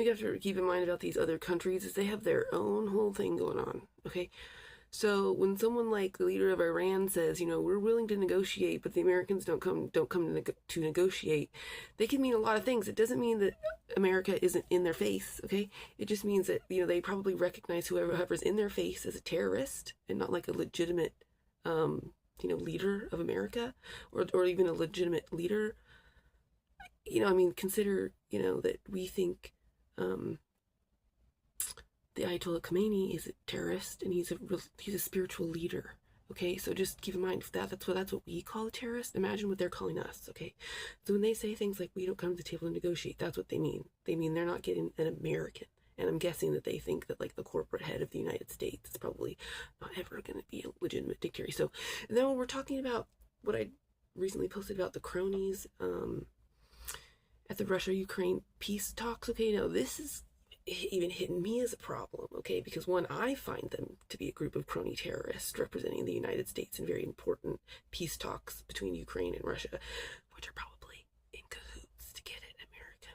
you have to keep in mind about these other countries is they have their own whole thing going on, okay? So when someone like the leader of Iran says, we're willing to negotiate, but the Americans don't come to negotiate, they can mean a lot of things. It doesn't mean that America isn't in their face, okay? It just means that they probably recognize whoever's in their face as a terrorist and not like a legitimate, leader of America, or even a legitimate leader. Consider that we think. The Ayatollah Khomeini is a terrorist and he's a spiritual leader. Okay, so just keep in mind that's what we call a terrorist. Imagine what they're calling us. Okay, so when they say things like we don't come to the table to negotiate, that's what they mean. They mean they're not getting an American. And I'm guessing that they think that like the corporate head of the United States is probably not ever going to be a legitimate dictator. So, and then when we're talking about what I recently posted about the cronies at the Russia-Ukraine peace talks, okay, now this is even hitting me as a problem, okay? Because one, I find them to be a group of crony terrorists representing the United States in very important peace talks between Ukraine and Russia, which are probably in cahoots to get at American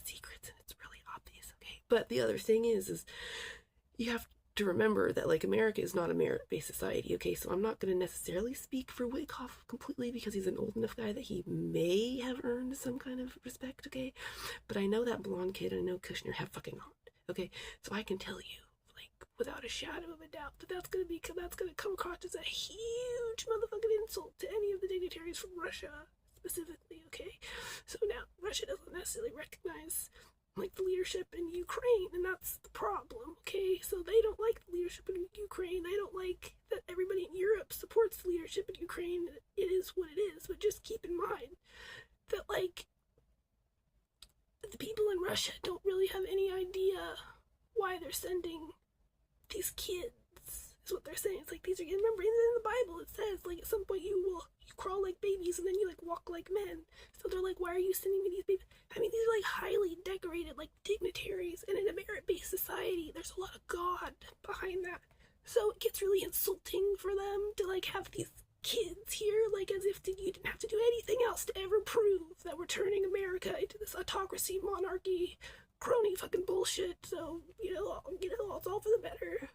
secrets, and it's really obvious, okay? But the other thing is you have to remember that like America is not a merit-based society, okay? So I'm not going to necessarily speak for Witkoff completely because he's an old enough guy that he may have earned some kind of respect, okay? But I know that blonde kid and I know Kushner have fucking heart, okay? So I can tell you, like, without a shadow of a doubt, that's going to come across as a huge motherfucking insult to any of the dignitaries from Russia specifically, okay? So now Russia doesn't necessarily recognize like the leadership in Ukraine, and that's the problem, okay? So they don't like the leadership in Ukraine. They don't like that everybody in Europe supports the leadership in Ukraine. It is what it is, but just keep in mind that like the people in Russia don't really have any idea why they're sending these kids, is what they're saying. It's like, these are, remember in the Bible it says like at some point you crawl like babies and then you like walk like men. So they're like, why are you sending me these babies? I mean, these are like highly decorated like dignitaries, and in a merit-based society there's a lot of God behind that. So it gets really insulting for them to like have these kids here, like as if you didn't have to do anything else to ever prove that we're turning America into this autocracy, monarchy, crony fucking bullshit. So, it's all for the better.